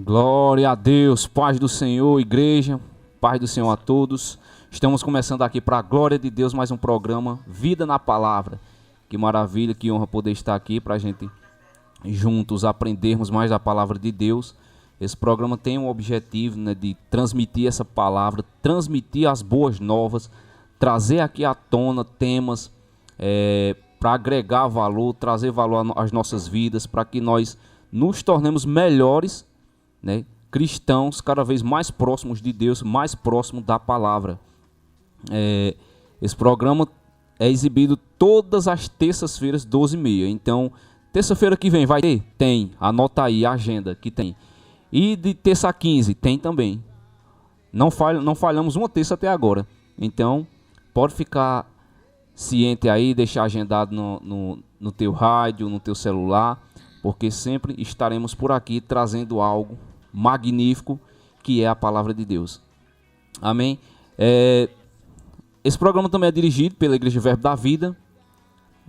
Glória a Deus, paz do Senhor, igreja, paz do Senhor a todos. Estamos começando aqui para a glória de Deus mais um programa Vida na Palavra. Que maravilha, que honra poder estar aqui para a gente juntos aprendermos mais da palavra de Deus. Esse programa tem um objetivo, de transmitir essa palavra, transmitir as boas novas, trazer aqui à tona temas para agregar valor, trazer valor às nossas vidas, para que nós nos tornemos melhores, cristãos, cada vez mais próximos de Deus, mais próximos da palavra. Esse programa é exibido todas as terças-feiras, 12h30. Então, terça-feira que vem vai ter? Tem. Anota aí a agenda que tem. E de terça a 15 tem também. Não falhamos uma terça até agora. Então, pode ficar ciente aí, deixar agendado no teu rádio, no teu celular, porque sempre estaremos por aqui trazendo algo magnífico que é a palavra de Deus. Amém? Esse programa também é dirigido pela Igreja Verbo da Vida.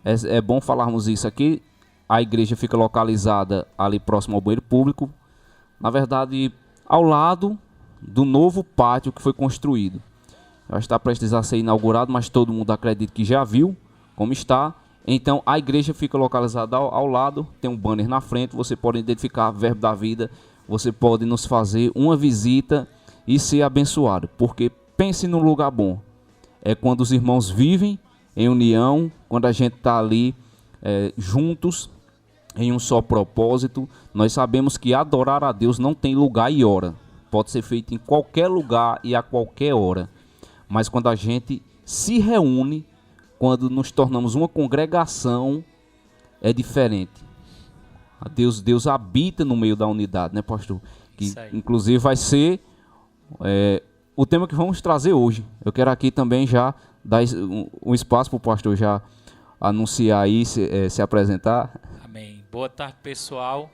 É bom falarmos isso aqui. A igreja fica localizada ali próximo ao banheiro público. Na verdade, ao lado do novo pátio que foi construído. Já está prestes a ser inaugurado, mas todo mundo acredita que já viu como está. Então, a igreja fica localizada ao lado, tem um banner na frente, você pode identificar Verbo da Vida, você pode nos fazer uma visita e ser abençoado. Porque pense num lugar bom. É quando os irmãos vivem em união, quando a gente está ali juntos, em um só propósito. Nós sabemos que adorar a Deus não tem lugar e hora. Pode ser feito em qualquer lugar e a qualquer hora. Mas quando a gente se reúne, quando nos tornamos uma congregação, é diferente. Deus habita no meio da unidade, né, pastor? Que inclusive vai ser o tema que vamos trazer hoje. Eu quero aqui também já dar um espaço para o pastor já anunciar aí, se apresentar. Amém. Boa tarde, pessoal.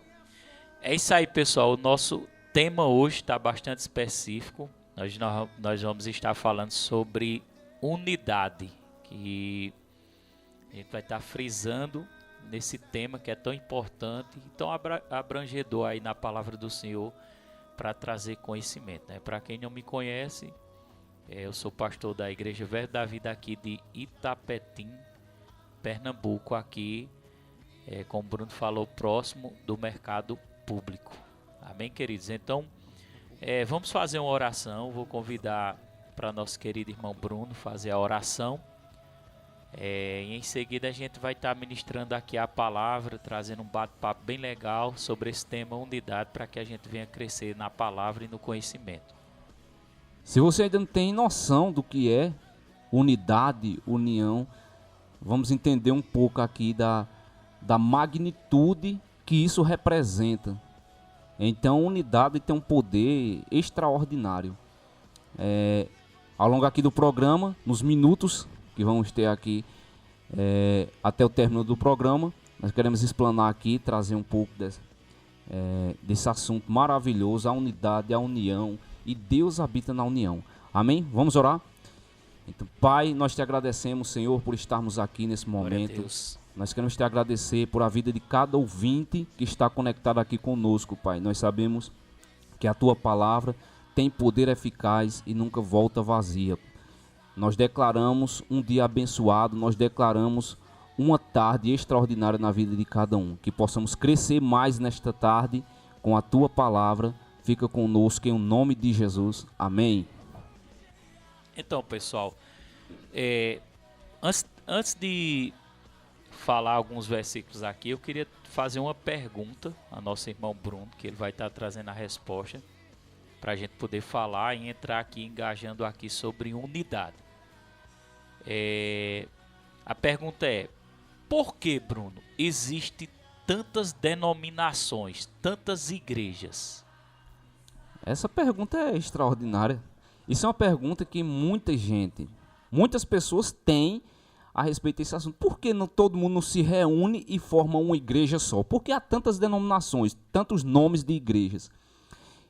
É isso aí, pessoal. O nosso tema hoje está bastante específico. Nós vamos estar falando sobre unidade, que a gente vai estar frisando nesse tema que é tão importante e tão abrangedor aí na palavra do Senhor para trazer conhecimento. Para quem não me conhece, eu sou pastor da Igreja Verbo da Vida aqui de Itapetim, Pernambuco, aqui, como o Bruno falou, próximo do mercado público. Amém, queridos? Então, vamos fazer uma oração. Vou convidar para nosso querido irmão Bruno fazer a oração. E em seguida a gente vai estar ministrando aqui a palavra, trazendo um bate-papo bem legal sobre esse tema unidade, para que a gente venha crescer na palavra e no conhecimento. Se você ainda não tem noção do que é unidade, união, vamos entender um pouco aqui da magnitude que isso representa. Então, unidade tem um poder extraordinário. Ao longo aqui do programa, nos minutos que vamos ter aqui até o término do programa, nós queremos explanar aqui, trazer um pouco desse assunto maravilhoso, a unidade, a união, e Deus habita na união. Amém? Vamos orar? Então, Pai, nós te agradecemos, Senhor, por estarmos aqui nesse momento. Nós queremos te agradecer por a vida de cada ouvinte que está conectado aqui conosco, Pai. Nós sabemos que a tua palavra tem poder eficaz e nunca volta vazia. Nós declaramos um dia abençoado, nós declaramos uma tarde extraordinária na vida de cada um. Que possamos crescer mais nesta tarde com a tua palavra. Fica conosco em o nome de Jesus. Amém. Então, pessoal, antes de falar alguns versículos aqui, eu queria fazer uma pergunta ao nosso irmão Bruno, que ele vai estar trazendo a resposta para a gente poder falar e entrar aqui engajando aqui sobre unidade. A pergunta é: por que, Bruno, existe tantas denominações, tantas igrejas? Essa pergunta é extraordinária. Isso é uma pergunta que muitas pessoas têm a respeito desse assunto. Por que não todo mundo se reúne e forma uma igreja só? Por que há tantas denominações, tantos nomes de igrejas?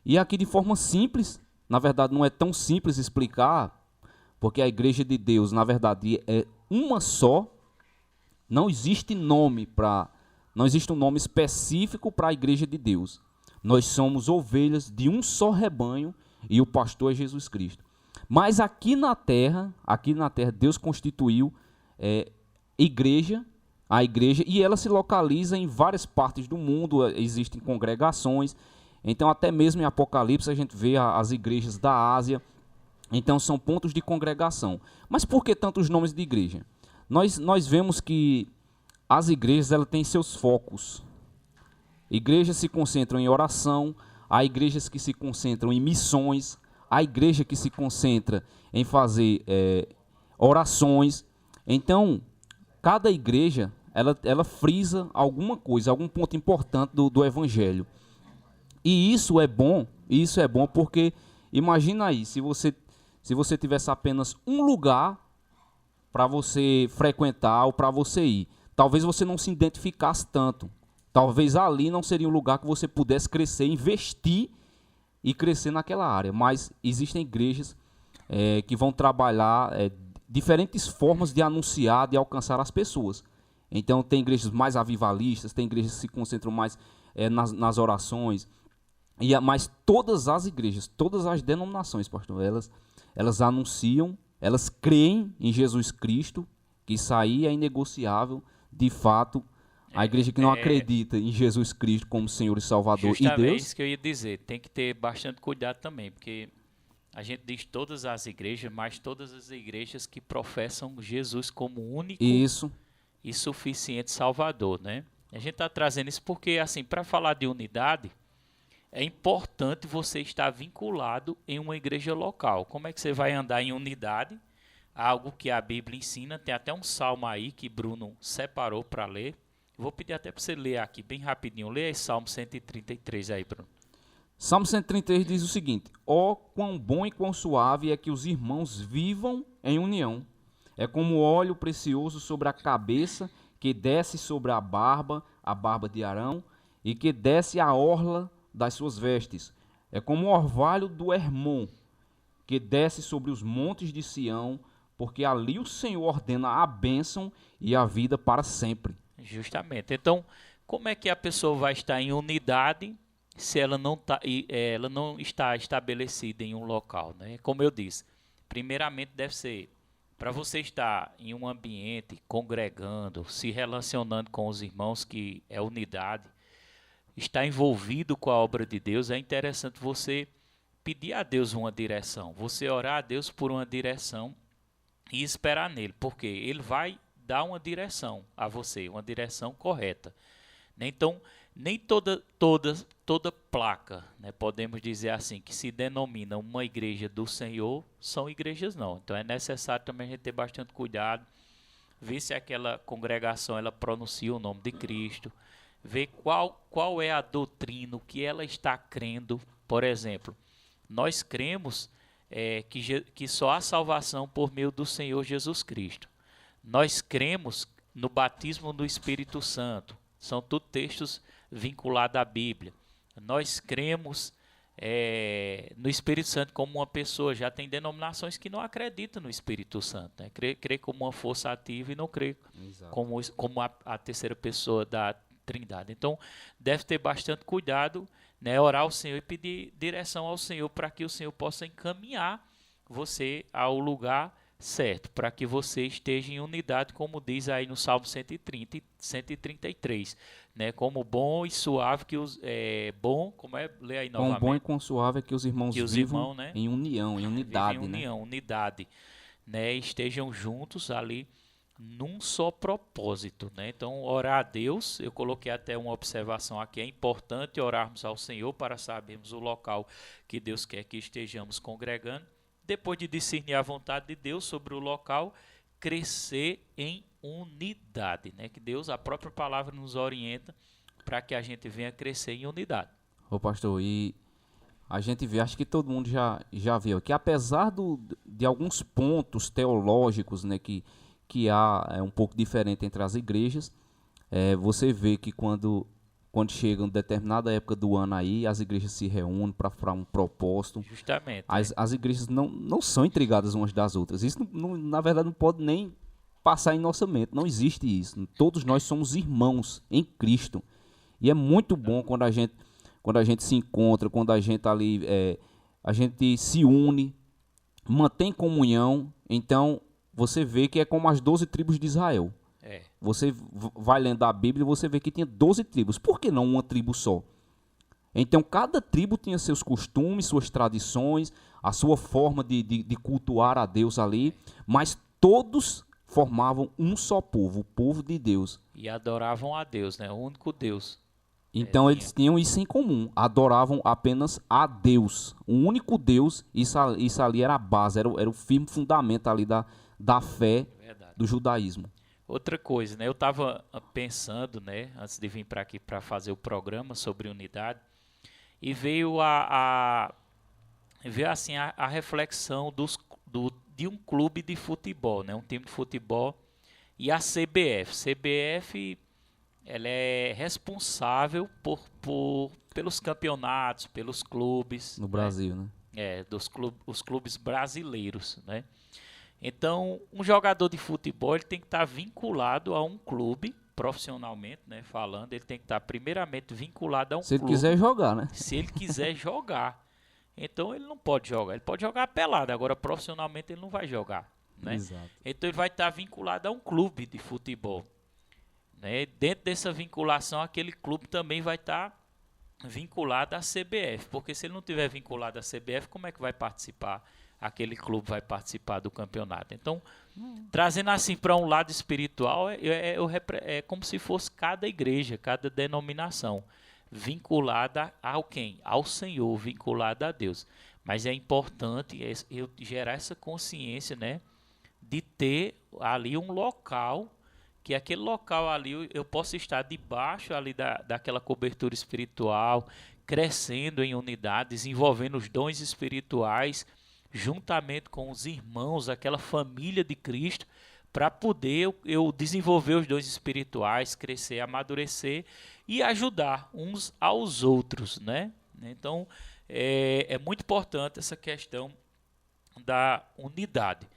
E aqui de forma simples, na verdade não é tão simples explicar, porque a igreja de Deus, na verdade, é uma só. Não existe um nome específico para a igreja de Deus. Nós somos ovelhas de um só rebanho e o pastor é Jesus Cristo. Mas aqui na terra, Deus constituiu a igreja, e ela se localiza em várias partes do mundo, existem congregações. Então, até mesmo em Apocalipse, a gente vê as igrejas da Ásia. Então, são pontos de congregação. Mas por que tantos nomes de igreja? Nós vemos que as igrejas elas têm seus focos. Igrejas se concentram em oração, há igrejas que se concentram em missões, há igreja que se concentra em fazer orações. Então, cada igreja ela frisa alguma coisa, algum ponto importante do evangelho. E isso é bom porque, imagina aí, se você tivesse apenas um lugar para você frequentar ou para você ir, talvez você não se identificasse tanto. Talvez ali não seria um lugar que você pudesse crescer, investir e crescer naquela área. Mas existem igrejas que vão trabalhar diferentes formas de anunciar, de alcançar as pessoas. Então tem igrejas mais avivalistas, tem igrejas que se concentram mais nas orações. Mas todas as igrejas, todas as denominações, pastor, elas anunciam, elas creem em Jesus Cristo, que isso aí é inegociável, de fato. A igreja que não acredita em Jesus Cristo como Senhor e Salvador e Deus... isso que eu ia dizer, tem que ter bastante cuidado também, porque a gente diz todas as igrejas, mas todas as igrejas que professam Jesus como único e suficiente Salvador, né? A gente está trazendo isso porque, assim, para falar de unidade, é importante você estar vinculado em uma igreja local. Como é que você vai andar em unidade? Algo que a Bíblia ensina, tem até um salmo aí que Bruno separou para ler. Vou pedir até para você ler aqui, bem rapidinho. Lê aí Salmo 133 aí, Bruno. Salmo 133 diz o seguinte: ó, quão bom e quão suave é que os irmãos vivam em união. É como óleo precioso sobre a cabeça, que desce sobre a barba de Arão, e que desce a orla das suas vestes. É como o orvalho do Hermon, que desce sobre os montes de Sião, porque ali o Senhor ordena a bênção e a vida para sempre. Justamente. Então, como é que a pessoa vai estar em unidade se ela não está estabelecida em um local, né? Como eu disse, primeiramente deve ser para você estar em um ambiente congregando, se relacionando com os irmãos, que é unidade, estar envolvido com a obra de Deus. É interessante você pedir a Deus uma direção, você orar a Deus por uma direção e esperar nele, porque ele vai dar uma direção a você, uma direção correta. Então, nem toda placa, né, podemos dizer assim, que se denomina uma igreja do Senhor, são igrejas não. Então é necessário também a gente ter bastante cuidado, ver se aquela congregação ela pronuncia o nome de Cristo, ver qual é a doutrina, o que ela está crendo. Por exemplo, nós cremos que só há salvação por meio do Senhor Jesus Cristo. Nós cremos no batismo do Espírito Santo. São tudo textos vinculados à Bíblia. Nós cremos no Espírito Santo como uma pessoa. Já tem denominações que não acreditam no Espírito Santo, né? Crê como uma força ativa e não crê como a terceira pessoa da Trindade. Então, deve ter bastante cuidado, né? Orar ao Senhor e pedir direção ao Senhor para que o Senhor possa encaminhar você ao lugar certo, para que você esteja em unidade, como diz aí no Salmo 130 e 133, né? Como bom e suave que os como é? Lê aí novamente. Quão bom e quão suave é que os irmãos vivam, né? em união, em unidade, unidade, né? Estejam juntos ali num só propósito, né? Então, orar a Deus, eu coloquei até uma observação aqui, é importante orarmos ao Senhor para sabermos o local que Deus quer que estejamos congregando. Depois de discernir a vontade de Deus sobre o local, crescer em unidade, né? Que Deus, a própria palavra, nos orienta para que a gente venha crescer em unidade. Ô pastor, e a gente vê, acho que todo mundo já viu, que apesar de alguns pontos teológicos, né, que há um pouco diferente entre as igrejas, você vê que quando chega uma determinada época do ano aí, as igrejas se reúnem para um propósito. Justamente. As igrejas não são intrigadas umas das outras. Isso, na verdade, não pode nem passar em nossa mente. Não existe isso. Todos nós somos irmãos em Cristo. E é muito bom quando quando a gente se encontra, quando a gente ali, a gente se une, mantém comunhão, então você vê que é como as 12 tribos de Israel. Você vai lendo a Bíblia e você vê que tinha 12 tribos. Por que não uma tribo só? Então cada tribo tinha seus costumes, suas tradições, a sua forma de cultuar a Deus ali, mas todos formavam um só povo, o povo de Deus. E adoravam a Deus, né? O único Deus. Então eles tinham isso em comum, adoravam apenas a Deus, o único Deus. Isso ali era a base, era o firme fundamento ali da fé do judaísmo. Outra coisa, né? Eu estava pensando, né, antes de vir para aqui para fazer o programa sobre unidade, e veio veio assim a reflexão de um clube de futebol, né? Um time de futebol e a CBF. CBF, ela é responsável pelos campeonatos, pelos clubes. No Brasil, né? Os clubes brasileiros, né? Então, um jogador de futebol ele tem que estar vinculado a um clube, profissionalmente, né, falando, ele tem que estar primeiramente vinculado a um clube. Se ele quiser jogar, né? Se ele quiser jogar. Então, ele não pode jogar. Ele pode jogar pelado, agora profissionalmente ele não vai jogar, né? Exato. Então, ele vai estar vinculado a um clube de futebol, né? Dentro dessa vinculação, aquele clube também vai estar vinculado à CBF, porque se ele não tiver vinculado à CBF, como é que vai participar? Aquele clube vai participar do campeonato. Então, trazendo assim para um lado espiritual, é como se fosse cada igreja, cada denominação, vinculada ao quem? Ao Senhor, vinculada a Deus. Mas é importante eu gerar essa consciência, né, de ter ali um local, que aquele local ali eu posso estar debaixo ali daquela cobertura espiritual, crescendo em unidade, desenvolvendo os dons espirituais, juntamente com os irmãos, aquela família de Cristo, para poder eu desenvolver os dons espirituais, crescer, amadurecer e ajudar uns aos outros, né? Então, é muito importante essa questão da unidade.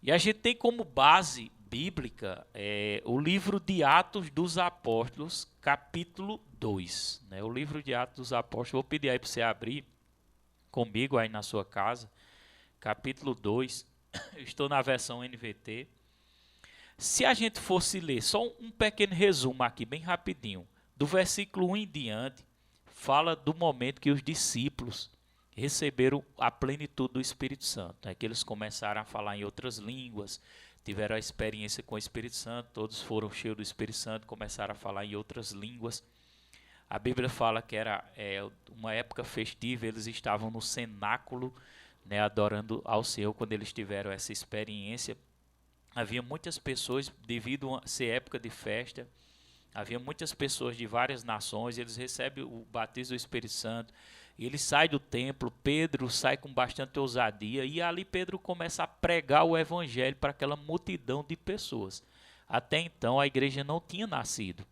E a gente tem como base bíblica o livro de Atos dos Apóstolos, capítulo 2. Né? O livro de Atos dos Apóstolos, vou pedir aí para você abrir comigo aí na sua casa. Capítulo 2, eu estou na versão NVT. Se a gente fosse ler só um pequeno resumo aqui, bem rapidinho, do versículo 1 em diante, fala do momento que os discípulos receberam a plenitude do Espírito Santo, que eles começaram a falar em outras línguas, tiveram a experiência com o Espírito Santo, todos foram cheios do Espírito Santo, começaram a falar em outras línguas. A Bíblia fala que era uma época festiva, eles estavam no cenáculo, né, adorando ao Senhor. Quando eles tiveram essa experiência, havia muitas pessoas, devido a ser época de festa, havia muitas pessoas de várias nações, eles recebem o batismo do Espírito Santo, e ele sai do templo, Pedro sai com bastante ousadia, e ali Pedro começa a pregar o evangelho para aquela multidão de pessoas. Até então a igreja não tinha nascido,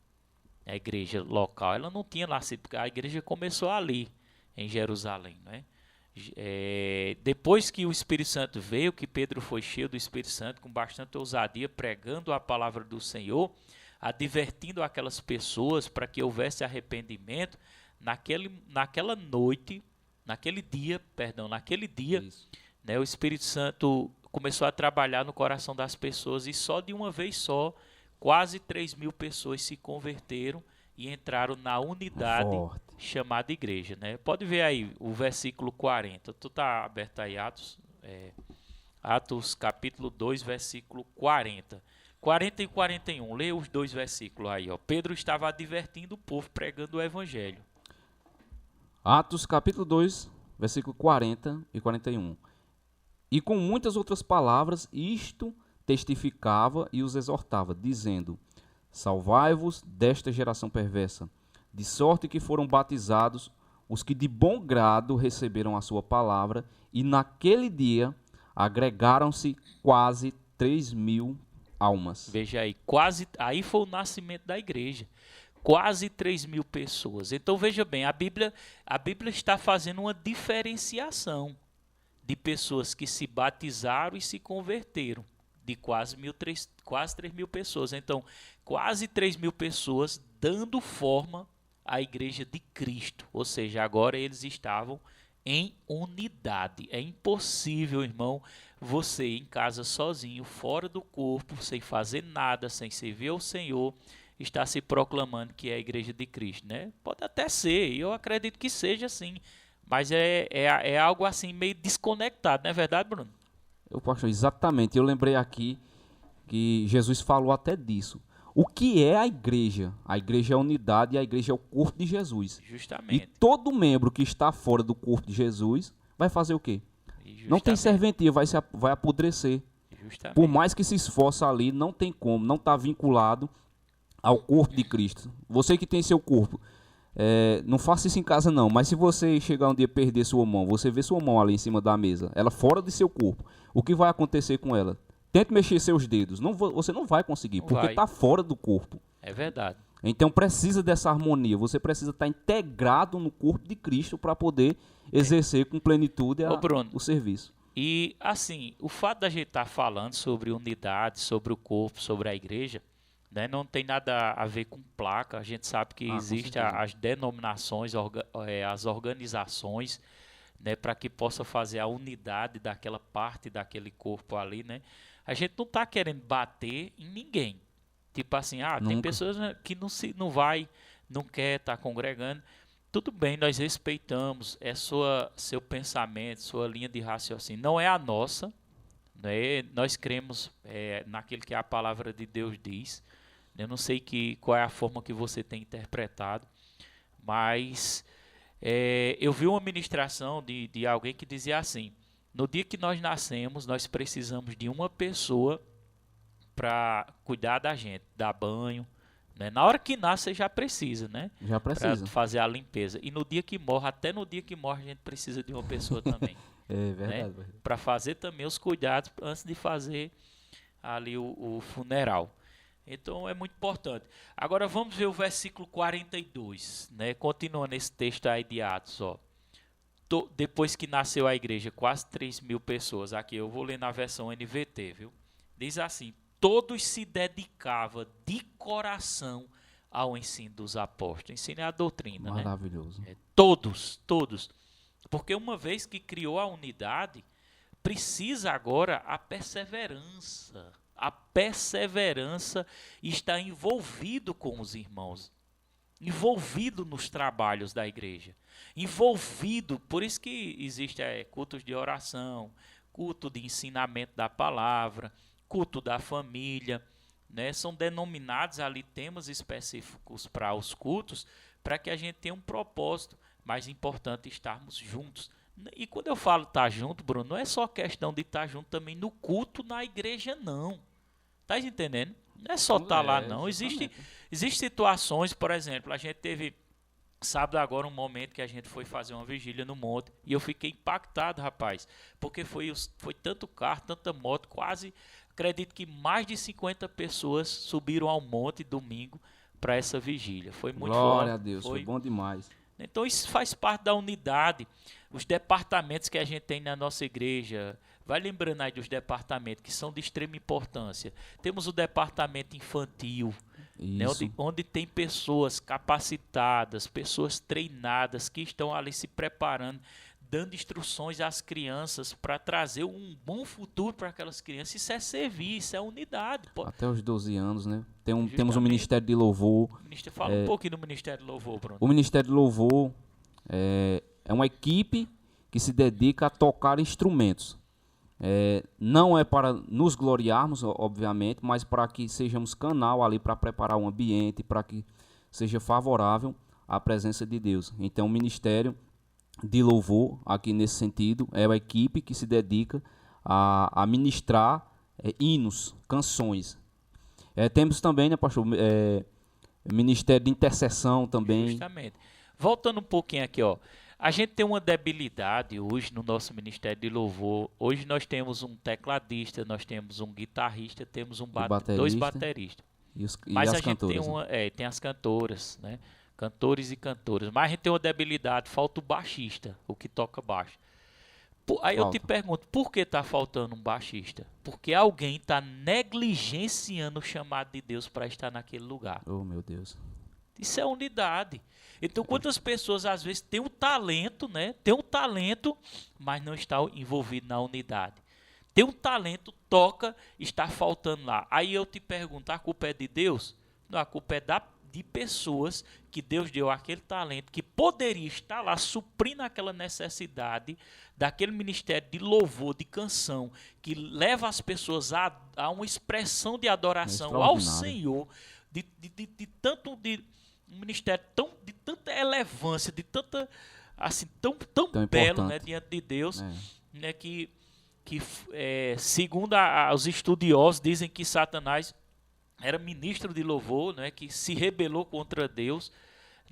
a igreja local, ela não tinha nascido, porque a igreja começou ali, em Jerusalém, né? Depois que o Espírito Santo veio, que Pedro foi cheio do Espírito Santo, com bastante ousadia, pregando a palavra do Senhor, advertindo aquelas pessoas para que houvesse arrependimento, naquela noite, naquele dia, né, o Espírito Santo começou a trabalhar no coração das pessoas, e só de uma vez só, quase 3.000 pessoas se converteram e entraram na unidade chamada igreja, né? Pode ver aí o versículo 40. Tu tá aberto aí, Atos capítulo 2, versículo 40. 40 e 41. Lê os dois versículos aí, ó. Pedro estava advertindo o povo, pregando o evangelho. Atos capítulo 2, versículo 40 e 41. E com muitas outras palavras isto testificava e os exortava, dizendo: salvai-vos desta geração perversa, de sorte que foram batizados os que de bom grado receberam a sua palavra, e naquele dia agregaram-se quase 3.000 almas. Veja aí, aí foi o nascimento da igreja. Quase 3.000 pessoas. Então veja bem, a Bíblia está fazendo uma diferenciação de pessoas que se batizaram e se converteram, de quase 3.000 pessoas. Então, quase 3.000 pessoas dando forma a igreja de Cristo. Ou seja, agora eles estavam em unidade. É impossível, irmão, você em casa sozinho, fora do corpo, sem fazer nada, sem servir ao Senhor, estar se proclamando que é a igreja de Cristo, né? Pode até ser, e eu acredito que seja assim, mas é algo assim meio desconectado, não é verdade, Bruno? Eu, pastor, exatamente. Eu lembrei aqui que Jesus falou até disso. O que é a igreja? A igreja é a unidade e a igreja é o corpo de Jesus. E Justamente. todo membro que está fora do corpo de Jesus vai fazer o quê? Não tem Justamente. serventia, vai apodrecer. Justamente. Por mais que se esforça ali, não tem como, não está vinculado ao corpo de Cristo. Você que tem seu corpo, não faça isso em casa não, mas se você chegar um dia e perder sua mão, você vê sua mão ali em cima da mesa, ela fora de seu corpo, o que vai acontecer com ela? Tente mexer seus dedos, você não vai conseguir, Não porque vai. está fora do corpo. É verdade. Então precisa dessa harmonia, você precisa estar integrado no corpo de Cristo para poder exercer com plenitude Ô, Bruno, o serviço. e assim, o fato da gente estar falando sobre unidade, sobre o corpo, sobre a igreja, né, não tem nada a ver com placa. A gente sabe que Com existem certeza. as denominações, as organizações, né, para que possa fazer a unidade daquela parte daquele corpo ali, né? A gente não está querendo bater em ninguém. Tipo assim, tem Nunca. pessoas, né, que não vai, não quer estar congregando. Tudo bem, nós respeitamos, seu pensamento, sua linha de raciocínio. Não é a nossa, né? Nós cremos naquilo que a palavra de Deus diz. Eu não sei qual é a forma que você tem interpretado, mas eu vi uma ministração de alguém que dizia assim: no dia que nós nascemos, nós precisamos de uma pessoa para cuidar da gente, dar banho, né? Na hora que nasce, você já precisa, né? Já Para precisa. fazer a limpeza. E no dia que morre, até no dia que morre, a gente precisa de uma pessoa também, É verdade. né? Para fazer também os cuidados antes de fazer ali o funeral. Então é muito importante. Agora vamos ver o versículo 42, né? Continuando esse texto aí de Atos, ó. Depois que nasceu a igreja, quase 3.000 pessoas. Aqui eu vou ler na versão NVT, viu? Diz assim: todos se dedicavam de coração ao ensino dos apóstolos. Ensino é a doutrina, né? Maravilhoso. Todos. Porque uma vez que criou a unidade, precisa agora a perseverança. A perseverança está envolvido com os irmãos, envolvido nos trabalhos da igreja, envolvido, por isso que existe cultos de oração, culto de ensinamento da palavra, culto da família, né? São denominados ali temas específicos para os cultos, para que a gente tenha um propósito, mas é importante estarmos juntos. E quando eu falo estar junto, Bruno, não é só questão de estar junto também no culto na igreja, não. Tá entendendo? Não é só estar lá, não. Existem situações, por exemplo, a gente teve sábado agora um momento que a gente foi fazer uma vigília no monte e eu fiquei impactado, rapaz, porque foi tanto carro, tanta moto, quase, acredito que mais de 50 pessoas subiram ao monte domingo para essa vigília. Foi muito Glória forte. a Deus, foi bom demais. Então isso faz parte da unidade. Os departamentos que a gente tem na nossa igreja, vai lembrando aí dos departamentos que são de extrema importância. Temos o departamento infantil, né, onde tem pessoas capacitadas, pessoas treinadas que estão ali se preparando, dando instruções às crianças para trazer um bom futuro para aquelas crianças. Isso é servir, isso é unidade. Até os 12 anos, né? Temos um Justamente. Ministério de Louvor. Fala um pouquinho do Ministério de Louvor, Bruno. O Ministério de Louvor é uma equipe que se dedica a tocar instrumentos. Não é para nos gloriarmos, obviamente, mas para que sejamos canal ali para preparar um ambiente, para que seja favorável à presença de Deus. Então, o Ministério de Louvor, aqui nesse sentido, é uma equipe que se dedica a ministrar hinos, canções. Temos também, né, pastor, Ministério de Intercessão também. Justamente. Voltando um pouquinho aqui, ó. A gente tem uma debilidade hoje no nosso Ministério de Louvor. Hoje nós temos um tecladista, nós temos um guitarrista, temos dois bateristas. Mas as a gente cantoras, tem as cantoras, né? Cantores e cantoras. Mas a gente tem uma debilidade, falta o baixista, o que toca baixo. Aí eu te pergunto, por que está faltando um baixista? Porque alguém está negligenciando o chamado de Deus para estar naquele lugar. Oh, meu Deus. Isso é unidade. Então, quantas pessoas às vezes têm um talento, né? Tem um talento, mas não está envolvido na unidade. Tem um talento, toca, está faltando lá. Aí eu te pergunto, a culpa é de Deus? Não, a culpa é de pessoas que Deus deu aquele talento, que poderia estar lá suprindo aquela necessidade daquele ministério de louvor, de canção, que leva as pessoas a uma expressão de adoração ao Senhor, de um ministério de tanta relevância, de tanta, assim, tão belo, né, diante de Deus, né, que segundo os estudiosos dizem que Satanás era ministro de louvor, né, que se rebelou contra Deus,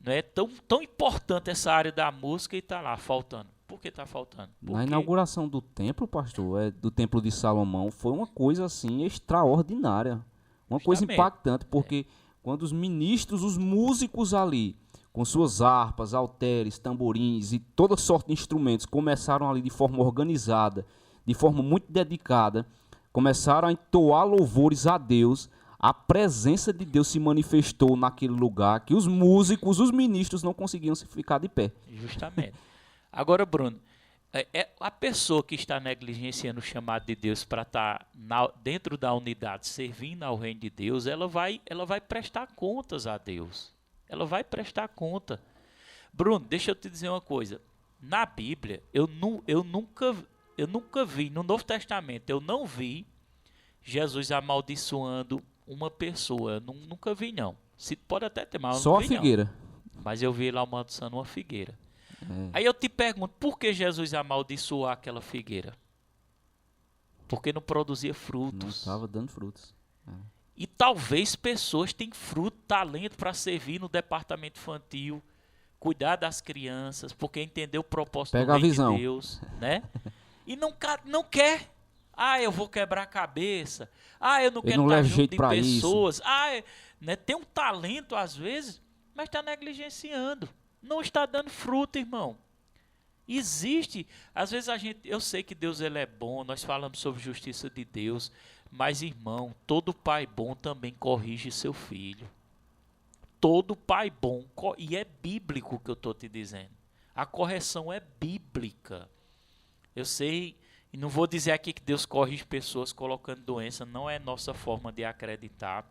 né, tão importante essa área da música e está lá faltando. Por que está faltando? Porque... Na inauguração do templo, pastor, do templo de Salomão, foi uma coisa assim extraordinária, uma coisa impactante, porque quando os ministros, os músicos ali, com suas harpas, halteres, tamborins e toda sorte de instrumentos, começaram ali de forma organizada, de forma muito dedicada, começaram a entoar louvores a Deus. A presença de Deus se manifestou naquele lugar que os músicos, os ministros não conseguiam ficar de pé. Justamente. Agora, Bruno, a pessoa que está negligenciando o chamado de Deus para estar dentro da unidade, servindo ao reino de Deus, ela vai prestar contas a Deus. Ela vai prestar conta. Bruno, deixa eu te dizer uma coisa. Na Bíblia, eu nunca vi, no Novo Testamento, eu não vi Jesus amaldiçoando uma pessoa. Eu nunca vi, não. Pode até ter, mas eu só não vi, a figueira. Não. Mas eu vi ele amaldiçoando uma figueira. Aí eu te pergunto, por que Jesus amaldiçoou aquela figueira? Porque não produzia frutos. Não estava dando frutos. E talvez pessoas tenham fruto, talento para servir no departamento infantil, cuidar das crianças, porque entendeu o propósito do reino de Deus, né? E não quer. Eu vou quebrar a cabeça. Eu não quero estar junto de pessoas. Né? Tem um talento às vezes, mas está negligenciando. Não está dando fruto, irmão. Existe. Às vezes eu sei que Deus ele é bom, nós falamos sobre justiça de Deus, mas, irmão, todo pai bom também corrige seu filho. Todo pai bom, e é bíblico o que eu estou te dizendo. A correção é bíblica. Eu sei, e não vou dizer aqui que Deus corrige pessoas colocando doença, não é nossa forma de acreditar.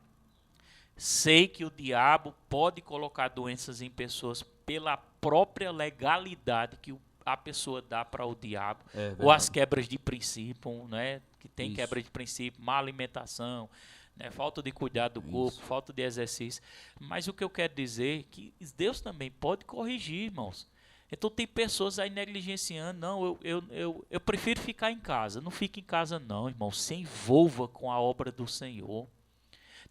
Sei que o diabo pode colocar doenças em pessoas pela própria legalidade que a pessoa dá para o diabo, ou as quebras de princípio, né? Que tem quebra de princípio, má alimentação, né? Falta de cuidado do corpo, falta de exercício. Mas o que eu quero dizer é que Deus também pode corrigir, irmãos. Então tem pessoas aí negligenciando, não, eu prefiro ficar em casa. Não fique em casa não, irmão, se envolva com a obra do Senhor.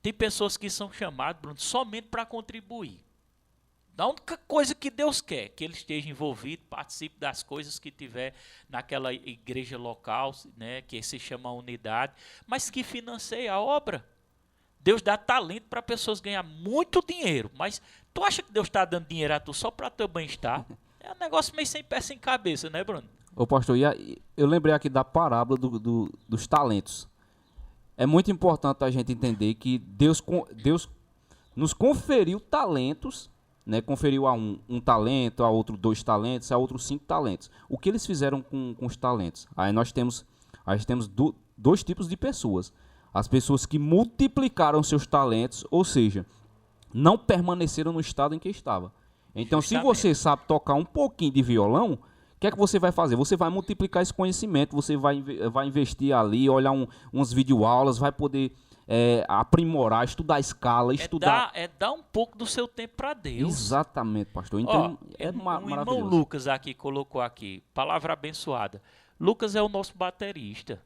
Tem pessoas que são chamadas, Bruno, somente para contribuir. A única coisa que Deus quer, que ele esteja envolvido, participe das coisas que tiver naquela igreja local, né, que se chama unidade, mas que financie a obra. Deus dá talento para pessoas ganhar muito dinheiro, mas tu acha que Deus está dando dinheiro a tu só para teu bem-estar? É um negócio meio sem pé, sem cabeça, né, Bruno? Ô pastor, eu lembrei aqui da parábola dos talentos. É muito importante a gente entender que Deus nos conferiu talentos, né? Conferiu a um talento, a outro 2 talentos, a outro 5 talentos. O que eles fizeram com os talentos? Aí nós temos 2 tipos de pessoas. As pessoas que multiplicaram seus talentos, ou seja, não permaneceram no estado em que estava. Então, se você sabe tocar um pouquinho de violão, o que é que você vai fazer? Você vai multiplicar esse conhecimento, você vai investir ali, olhar umas videoaulas, vai poder aprimorar, estudar escala, estudar... dar um pouco do seu tempo para Deus. Exatamente, pastor. Então, maravilhoso. O irmão Lucas aqui colocou aqui, palavra abençoada. Lucas é o nosso baterista.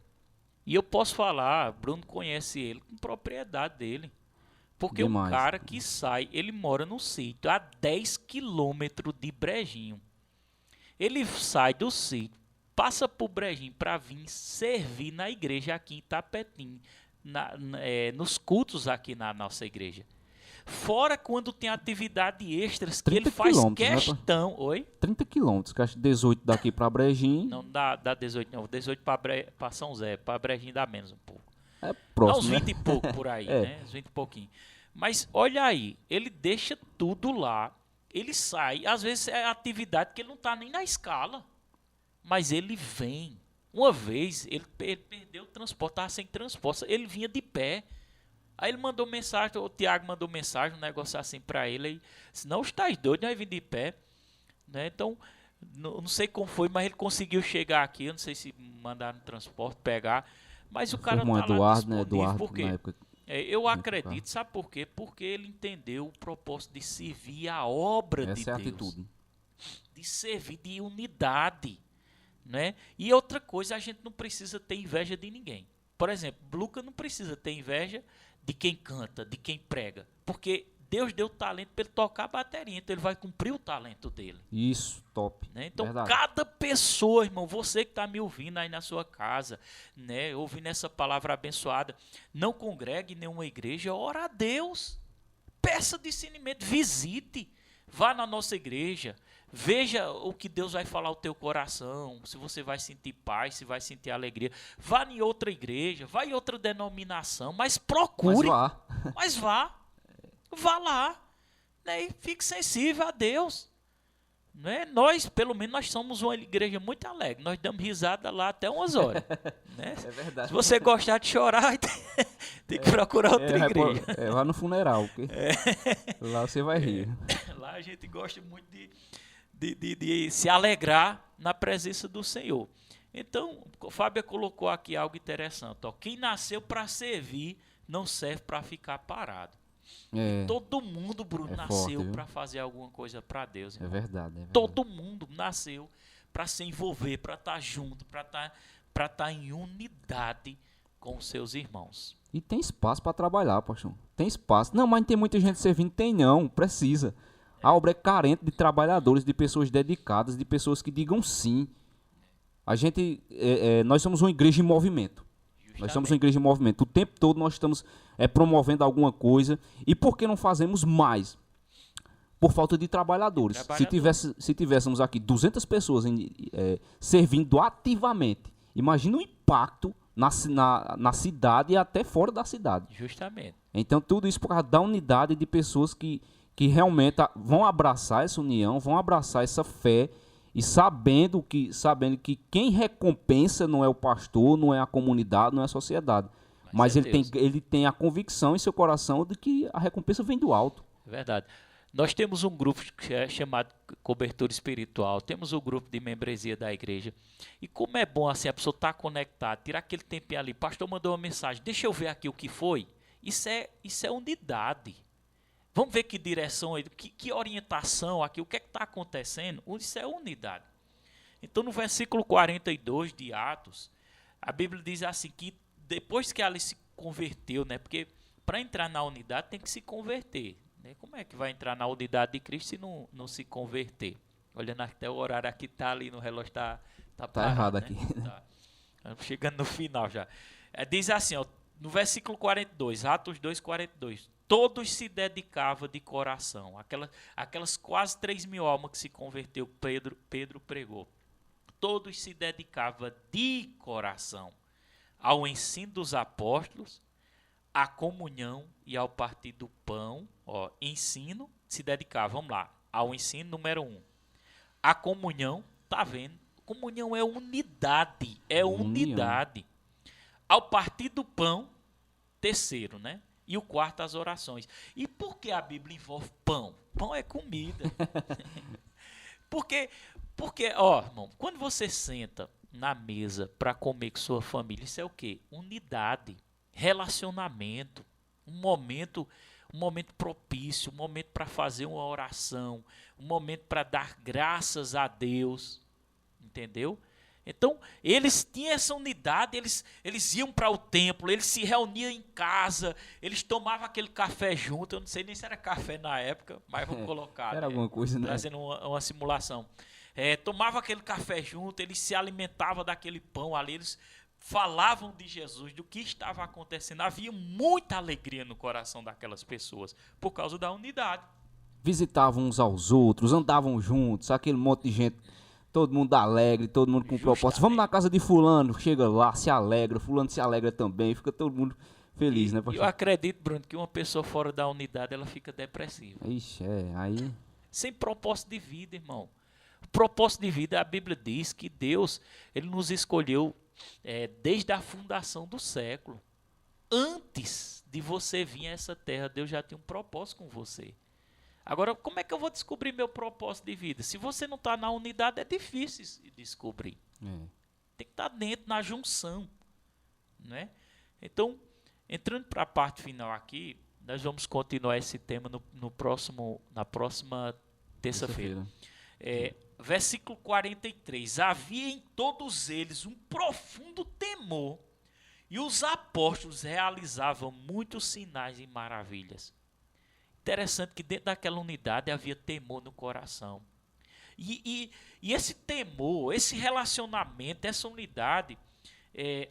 E eu posso falar, Bruno conhece ele com propriedade dele. Porque um cara que sai, ele mora no sítio, a 10 quilômetros de Brejinho. Ele sai do sítio, passa por Brejinho para vir servir na igreja aqui em Tapetim, nos cultos aqui na nossa igreja. Fora quando tem atividade extras que ele faz questão. Né, oi? 30 quilômetros, que acho 18 daqui para Brejinho. Não dá 18 não, 18 para São Zé, para Brejinho dá menos um pouco. É próximo, dá uns 20 e pouco por aí, né? Uns 20 e pouquinho. Mas olha aí, ele deixa tudo lá, ele sai, às vezes é atividade que ele não está nem na escala, mas ele vem. Uma vez ele perdeu o transporte, estava sem transporte, ele vinha de pé. Aí ele mandou mensagem, o Tiago mandou mensagem, um negócio assim para ele, aí, se não estás doido, não vai vir de pé, né? Então, não sei como foi, mas ele conseguiu chegar aqui, eu não sei se mandaram no transporte, pegar, mas o cara Irmão tá lá Eduardo, né? disponível, Eduardo, por quê? na época. Eu acredito, sabe por quê? Porque ele entendeu o propósito de servir a obra de Essa é a Deus, atitude. de servir de unidade, né? E outra coisa, a gente não precisa ter inveja de ninguém. Por exemplo, Lucas não precisa ter inveja de quem canta, de quem prega, porque Deus deu talento para ele tocar a bateria, então ele vai cumprir o talento dele. Isso, top. Né? Então, Verdade. cada pessoa, irmão, você que está me ouvindo aí na sua casa, né, ouvindo essa palavra abençoada, não congregue em nenhuma igreja, ora a Deus, peça discernimento, visite, vá na nossa igreja, veja o que Deus vai falar ao teu coração, se você vai sentir paz, se vai sentir alegria. Vá em outra igreja, vá em outra denominação, mas procure, mas vá lá, né, e fique sensível a Deus. Né? Nós, pelo menos, nós somos uma igreja muito alegre. Nós damos risada lá até umas horas. Né? É verdade. Se você gostar de chorar, tem que procurar outra igreja. Lá no funeral, porque lá você vai rir. Lá a gente gosta muito de se alegrar na presença do Senhor. Então, Fábia colocou aqui algo interessante. Ó. Quem nasceu para servir não serve para ficar parado. Todo mundo, Bruno, nasceu para fazer alguma coisa para Deus. Irmão. É verdade. Todo mundo nasceu para se envolver, para estar junto, para estar em unidade com os seus irmãos. E tem espaço para trabalhar, pastor. Tem espaço. Não, mas não tem muita gente servindo. Tem não, precisa. A obra é carente de trabalhadores, de pessoas dedicadas, de pessoas que digam sim. A gente, nós somos uma igreja em movimento. Justamente. Nós somos uma igreja em movimento. O tempo todo nós estamos promovendo alguma coisa. E por que não fazemos mais? Por falta de trabalhadores. Se tivéssemos aqui 200 pessoas servindo ativamente, imagina o impacto na cidade e até fora da cidade. Justamente. Então tudo isso por causa da unidade de pessoas que realmente vão abraçar essa união, vão abraçar essa fé, e sabendo que quem recompensa não é o pastor, não é a comunidade, não é a sociedade. Mas ele tem a convicção em seu coração de que a recompensa vem do alto. É verdade. Nós temos um grupo que é chamado Cobertura Espiritual, temos o grupo de membresia da igreja. E como é bom assim a pessoa estar conectada, tirar aquele tempinho ali. O pastor mandou uma mensagem, deixa eu ver aqui o que foi. Isso é unidade. Vamos ver que direção, que orientação aqui, o que é que está acontecendo? Isso é unidade. Então, no versículo 42 de Atos, a Bíblia diz assim, que depois que ela se converteu, né? Porque para entrar na unidade tem que se converter. Né? Como é que vai entrar na unidade de Cristo se não se converter? Olhando até o horário aqui, está ali no relógio, está parado, errado, né? Aqui. Tá. Chegando no final já. Diz assim, ó, no versículo 42, Atos 2, 42. Todos se dedicavam de coração. Aquelas quase 3.000 almas que se converteu, Pedro pregou. Todos se dedicavam de coração ao ensino dos apóstolos, à comunhão e ao partir do pão. Ó, ensino, se dedicava, vamos lá, ao ensino número 1. A comunhão, tá vendo? Comunhão é unidade, unidade. Ao partir do pão, terceiro, né? E o quarto, as orações. E por que a Bíblia envolve pão? Pão é comida. Porque, ó, irmão, quando você senta na mesa para comer com sua família, isso é o quê? Unidade, relacionamento, um momento propício, um momento para fazer uma oração, um momento para dar graças a Deus, entendeu? Então, eles tinham essa unidade, eles iam para o templo, eles se reuniam em casa, eles tomavam aquele café junto, eu não sei nem se era café na época, mas vou colocar. Era alguma coisa, né? Trazendo uma simulação. Tomava aquele café junto, eles se alimentavam daquele pão ali, eles falavam de Jesus, do que estava acontecendo. Havia muita alegria no coração daquelas pessoas, por causa da unidade. Visitavam uns aos outros, andavam juntos, aquele monte de gente... Todo mundo alegre, todo mundo com propósito. Vamos na casa de fulano, chega lá, se alegra, fulano se alegra também, fica todo mundo feliz, né, Eu pastor? acredito, Bruno, que uma pessoa fora da unidade, ela fica depressiva. Ixi, aí... Sem propósito de vida, irmão. O propósito de vida, a Bíblia diz que Deus, ele nos escolheu desde a fundação do século. Antes de você vir a essa terra, Deus já tinha um propósito com você. Agora, como é que eu vou descobrir meu propósito de vida? Se você não está na unidade, é difícil de descobrir. Tem que estar dentro, na junção. Né? Então, entrando para a parte final aqui, nós vamos continuar esse tema na próxima terça-feira. Versículo 43. Havia em todos eles um profundo temor, e os apóstolos realizavam muitos sinais e maravilhas. Interessante que dentro daquela unidade havia temor no coração. E esse temor, esse relacionamento, essa unidade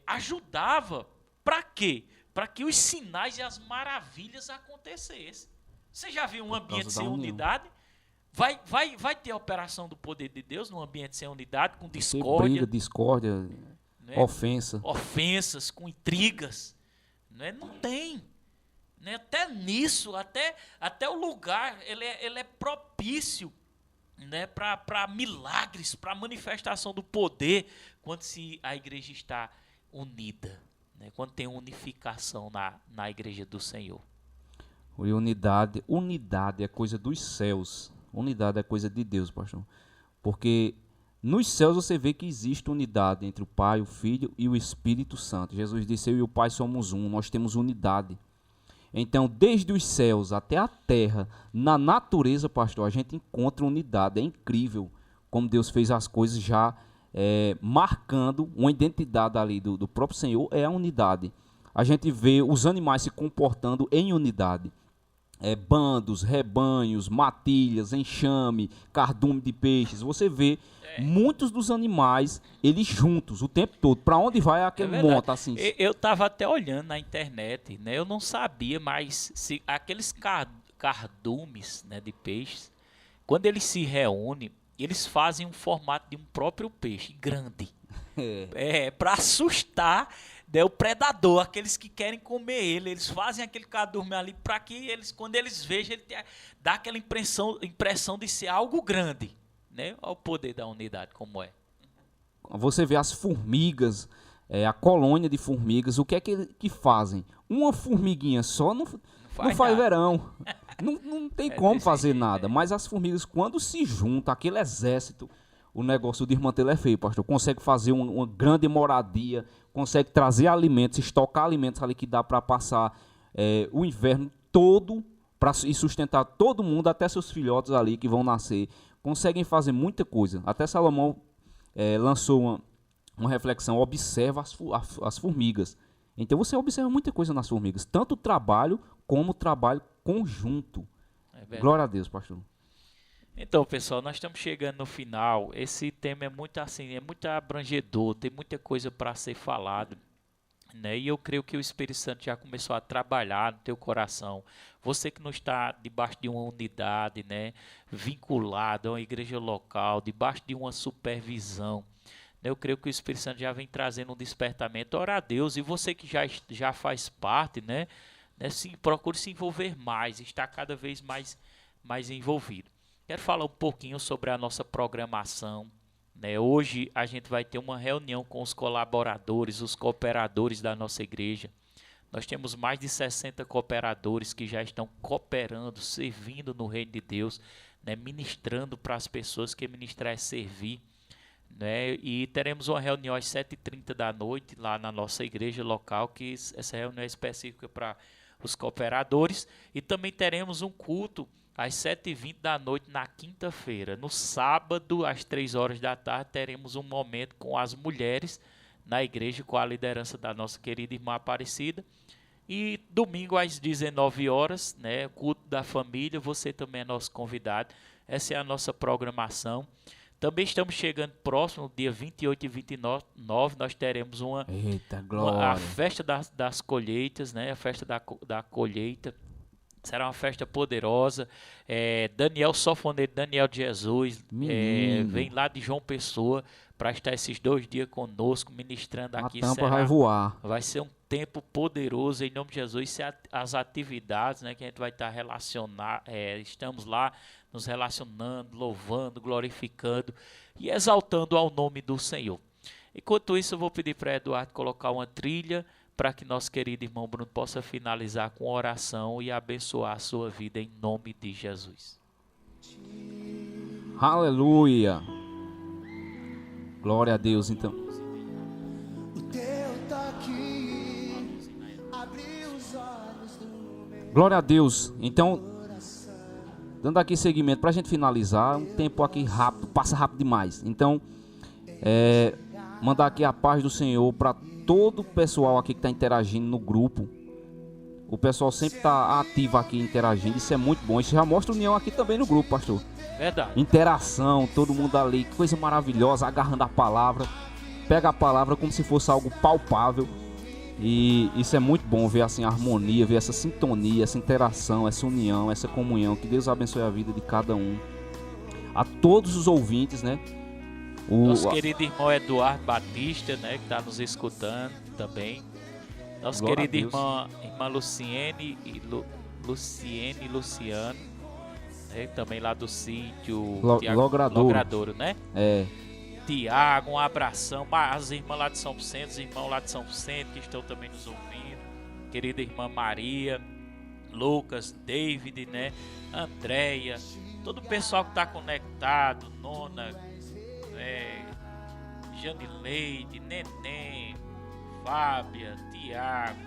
ajudava para quê? Para que os sinais e as maravilhas acontecessem. Você já viu um ambiente sem unidade? Vai ter a operação do poder de Deus num ambiente sem unidade, com discórdia. Briga, discórdia, né? Ofensas, com intrigas. Né? Não tem. Né? Até nisso, até o lugar, ele é propício, né? Para milagres, para manifestação do poder, quando a igreja está unida. Né? Quando tem unificação na igreja do Senhor. E unidade é coisa dos céus. Unidade é coisa de Deus, pastor. Porque nos céus você vê que existe unidade entre o Pai, o Filho e o Espírito Santo. Jesus disse: eu e o Pai somos um, nós temos unidade. Então, desde os céus até a terra, na natureza, pastor, a gente encontra unidade. É incrível como Deus fez as coisas já marcando uma identidade ali do próprio Senhor, é a unidade. A gente vê os animais se comportando em unidade. Bandos, rebanhos, matilhas, enxame, cardume de peixes. Você vê muitos dos animais, eles juntos o tempo todo. Para onde vai aquele monte assim? Eu estava até olhando na internet, né? Eu não sabia, mas se aqueles cardumes, né, de peixes, quando eles se reúnem, eles fazem um formato de um próprio peixe grande. Para assustar, né, o predador, aqueles que querem comer ele. Eles fazem aquele cardume ali para que eles, quando eles vejam, ele dá aquela impressão de ser algo grande. Né? Olha o poder da unidade como é. Você vê as formigas, a colônia de formigas, o que é que fazem? Uma formiguinha só não faz verão. Não tem como fazer nada. Mas as formigas, quando se juntam, aquele exército, o negócio de desmantelo é feio, pastor. Consegue fazer uma grande moradia, consegue trazer alimentos, estocar alimentos ali que dá para passar o inverno todo e sustentar todo mundo, até seus filhotes ali que vão nascer. Conseguem fazer muita coisa. Até Salomão lançou uma reflexão: observa as formigas. Então você observa muita coisa nas formigas, tanto o trabalho como o trabalho conjunto. Glória a Deus, pastor. Então, pessoal, nós estamos chegando no final. Esse tema é muito abrangedor, tem muita coisa para ser falado. Né? E eu creio que o Espírito Santo já começou a trabalhar no teu coração. Você que não está debaixo de uma unidade, né, vinculado a uma igreja local, debaixo de uma supervisão, né, eu creio que o Espírito Santo já vem trazendo um despertamento. Ora a Deus. E você que já faz parte, né, procure se envolver mais, estar cada vez mais envolvido. Quero falar um pouquinho sobre a nossa programação. Hoje a gente vai ter uma reunião com os colaboradores, os cooperadores da nossa igreja. Nós temos mais de 60 cooperadores que já estão cooperando, servindo no reino de Deus, né, ministrando para as pessoas, que ministrar é servir. Né, e teremos uma reunião às 7h30 da noite lá na nossa igreja local, que essa reunião é específica para os cooperadores. E também teremos um culto às 7h20 da noite na quinta-feira. No sábado, às 3 horas da tarde, teremos um momento com as mulheres na igreja, com a liderança da nossa querida irmã Aparecida. E domingo, às 19 horas, né, culto da família, você também é nosso convidado. Essa é a nossa programação. Também estamos chegando próximo, dia 28 e 29, nós teremos a festa das colheitas, né, a festa da colheita. Será uma festa poderosa. Daniel Sofoneiro, Daniel de Jesus, vem lá de João Pessoa para estar esses 2 dias conosco, ministrando aqui. A tampa vai voar. Vai ser um tempo poderoso em nome de Jesus. As atividades, né, que a gente vai estar estamos lá nos relacionando, louvando, glorificando e exaltando ao nome do Senhor. Enquanto isso, eu vou pedir para Eduardo colocar uma trilha para que nosso querido irmão Bruno possa finalizar com oração e abençoar a sua vida em nome de Jesus. Aleluia. Glória a Deus, então. Glória a Deus. Então, dando aqui seguimento para a gente finalizar, um tempo aqui rápido, passa rápido demais. Então, mandar aqui a paz do Senhor para todo o pessoal aqui que está interagindo no grupo. O pessoal sempre está ativo aqui interagindo, isso é muito bom. Isso já mostra união aqui também no grupo, pastor. Verdade. Interação, todo mundo ali, coisa maravilhosa, agarrando a palavra. Pega a palavra como se fosse algo palpável. E isso é muito bom, ver assim a harmonia, ver essa sintonia, essa interação, essa união, essa comunhão. Que Deus abençoe a vida de cada um. A todos os ouvintes, né? Nosso querido irmão Eduardo Batista, né, que está nos escutando também. Nosso querido irmã Luciene e Luciano, né, também lá do sítio Logradouro, né? Tiago, um abração. As irmãs lá de São Vicente, os irmãos lá de São Vicente que estão também nos ouvindo. Querida irmã Maria, Lucas, David, né? Andréia, todo o pessoal que está conectado, Nona, Janileide, Neném, Fábia, Tiago,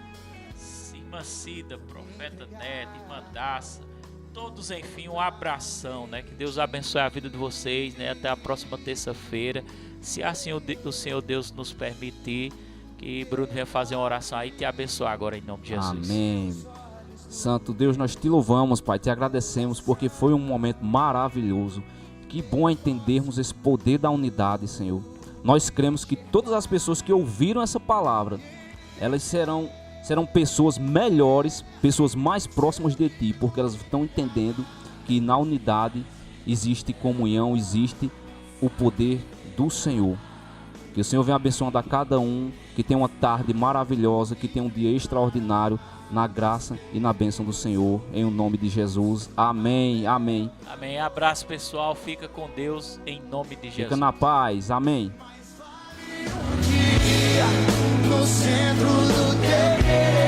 irmã Cida, Profeta Neto, irmã Daça. Todos, enfim, um abração, né? Que Deus abençoe a vida de vocês, né? Até a próxima terça-feira. Se assim o Senhor Deus nos permitir, que Bruno venha fazer uma oração aí e te abençoar agora em nome de Jesus. Amém. Santo Deus, nós te louvamos, Pai, te agradecemos porque foi um momento maravilhoso. Que bom entendermos esse poder da unidade, Senhor. Nós cremos que todas as pessoas que ouviram essa palavra, elas serão pessoas melhores, pessoas mais próximas de Ti, porque elas estão entendendo que na unidade existe comunhão, existe o poder do Senhor. Que o Senhor venha abençoando a cada um, que tenha uma tarde maravilhosa, que tenha um dia extraordinário, na graça e na bênção do Senhor, em o nome de Jesus. Amém, amém. Amém, abraço pessoal, fica com Deus, em nome de Jesus. Fica na paz, amém. No centro do teu querer.